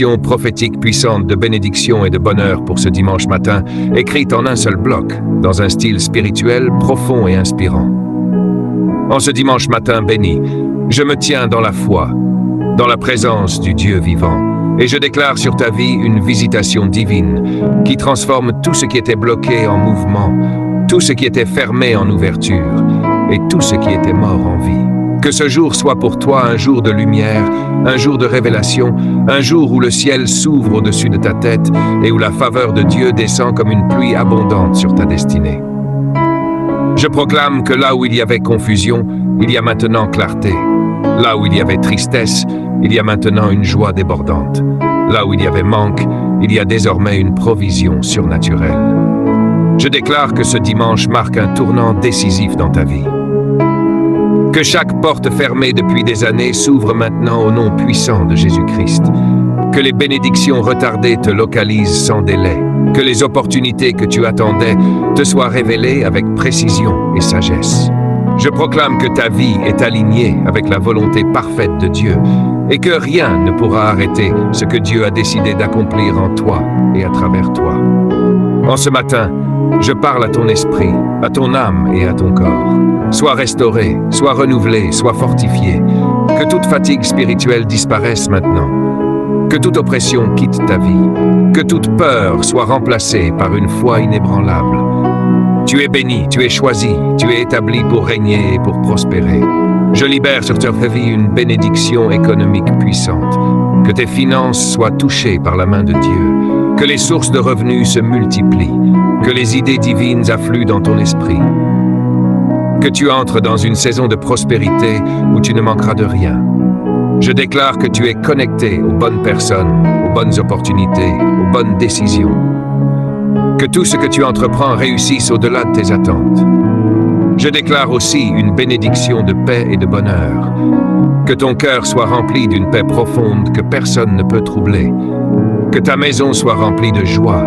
déclaration prophétique puissante de bénédiction et de bonheur pour ce dimanche matin, écrite en un seul bloc, dans un style spirituel profond et inspirant. En ce dimanche matin béni, je me tiens dans la foi, dans la présence du Dieu vivant, et je déclare sur ta vie une visitation divine qui transforme tout ce qui était bloqué en mouvement, tout ce qui était fermé en ouverture, et tout ce qui était mort en vie. Que ce jour soit pour toi un jour de lumière, un jour de révélation, un jour où le ciel s'ouvre au-dessus de ta tête et où la faveur de Dieu descend comme une pluie abondante sur ta destinée. Je proclame que là où il y avait confusion, il y a maintenant clarté. Là où il y avait tristesse, il y a maintenant une joie débordante. Là où il y avait manque, il y a désormais une provision surnaturelle. Je déclare que ce dimanche marque un tournant décisif dans ta vie. Que chaque porte fermée depuis des années s'ouvre maintenant au nom puissant de Jésus-Christ. Que les bénédictions retardées te localisent sans délai. Que les opportunités que tu attendais te soient révélées avec précision et sagesse. Je proclame que ta vie est alignée avec la volonté parfaite de Dieu et que rien ne pourra arrêter ce que Dieu a décidé d'accomplir en toi et à travers toi. En ce matin, je parle à ton esprit, à ton âme et à ton corps. Sois restauré, sois renouvelé, sois fortifié. Que toute fatigue spirituelle disparaisse maintenant. Que toute oppression quitte ta vie. Que toute peur soit remplacée par une foi inébranlable. Tu es béni, tu es choisi, tu es établi pour régner et pour prospérer. Je libère sur ta vie une bénédiction économique puissante. Que tes finances soient touchées par la main de Dieu. Que les sources de revenus se multiplient. Que les idées divines affluent dans ton esprit. Que tu entres dans une saison de prospérité où tu ne manqueras de rien. Je déclare que tu es connecté aux bonnes personnes, aux bonnes opportunités, aux bonnes décisions. Que tout ce que tu entreprends réussisse au-delà de tes attentes. Je déclare aussi une bénédiction de paix et de bonheur. Que ton cœur soit rempli d'une paix profonde que personne ne peut troubler. Que ta maison soit remplie de joie,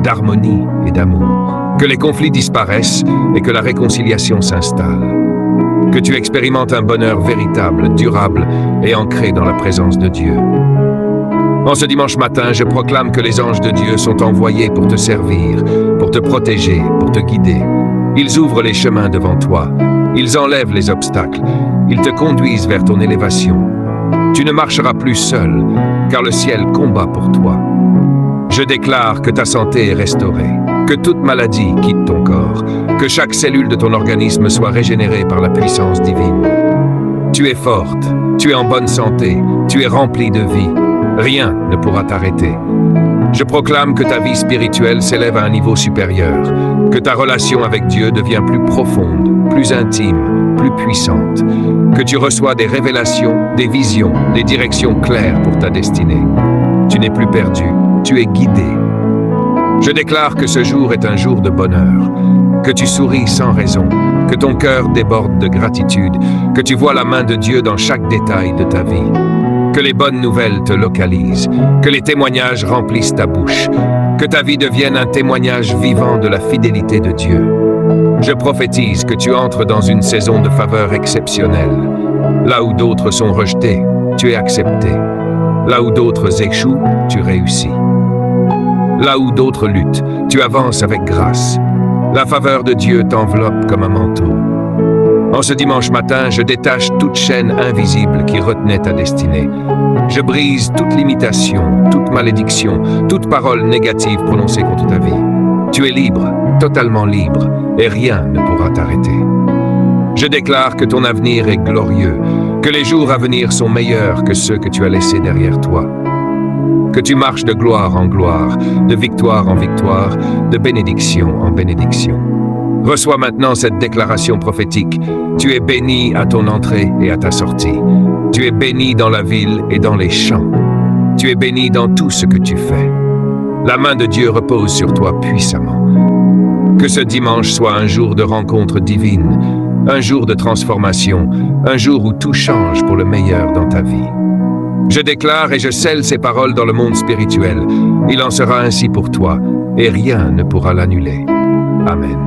d'harmonie et d'amour. Que les conflits disparaissent et que la réconciliation s'installe. Que tu expérimentes un bonheur véritable, durable et ancré dans la présence de Dieu. En ce dimanche matin, je proclame que les anges de Dieu sont envoyés pour te servir, pour te protéger, pour te guider. Ils ouvrent les chemins devant toi. Ils enlèvent les obstacles. Ils te conduisent vers ton élévation. Tu ne marcheras plus seul, car le ciel combat pour toi. Je déclare que ta santé est restaurée, que toute maladie quitte ton corps, que chaque cellule de ton organisme soit régénérée par la puissance divine. Tu es forte, tu es en bonne santé, tu es remplie de vie. Rien ne pourra t'arrêter. Je proclame que ta vie spirituelle s'élève à un niveau supérieur, que ta relation avec Dieu devient plus profonde, plus intime, plus puissante, que tu reçois des révélations, des visions, des directions claires pour ta destinée. Tu n'es plus perdu, tu es guidé. Je déclare que ce jour est un jour de bonheur, que tu souris sans raison, que ton cœur déborde de gratitude, que tu vois la main de Dieu dans chaque détail de ta vie. Que les bonnes nouvelles te localisent, que les témoignages remplissent ta bouche, que ta vie devienne un témoignage vivant de la fidélité de Dieu. Je prophétise que tu entres dans une saison de faveur exceptionnelle. Là où d'autres sont rejetés, tu es accepté. Là où d'autres échouent, tu réussis. Là où d'autres luttent, tu avances avec grâce. La faveur de Dieu t'enveloppe comme un manteau. En ce dimanche matin, je détache toute chaîne invisible qui retenait ta destinée. Je brise toute limitation, toute malédiction, toute parole négative prononcée contre ta vie. Tu es libre, totalement libre, et rien ne pourra t'arrêter. Je déclare que ton avenir est glorieux, que les jours à venir sont meilleurs que ceux que tu as laissés derrière toi. Que tu marches de gloire en gloire, de victoire en victoire, de bénédiction en bénédiction. Reçois maintenant cette déclaration prophétique. Tu es béni à ton entrée et à ta sortie. Tu es béni dans la ville et dans les champs. Tu es béni dans tout ce que tu fais. La main de Dieu repose sur toi puissamment. Que ce dimanche soit un jour de rencontre divine, un jour de transformation, un jour où tout change pour le meilleur dans ta vie. Je déclare et je scelle ces paroles dans le monde spirituel. Il en sera ainsi pour toi, et rien ne pourra l'annuler. Amen.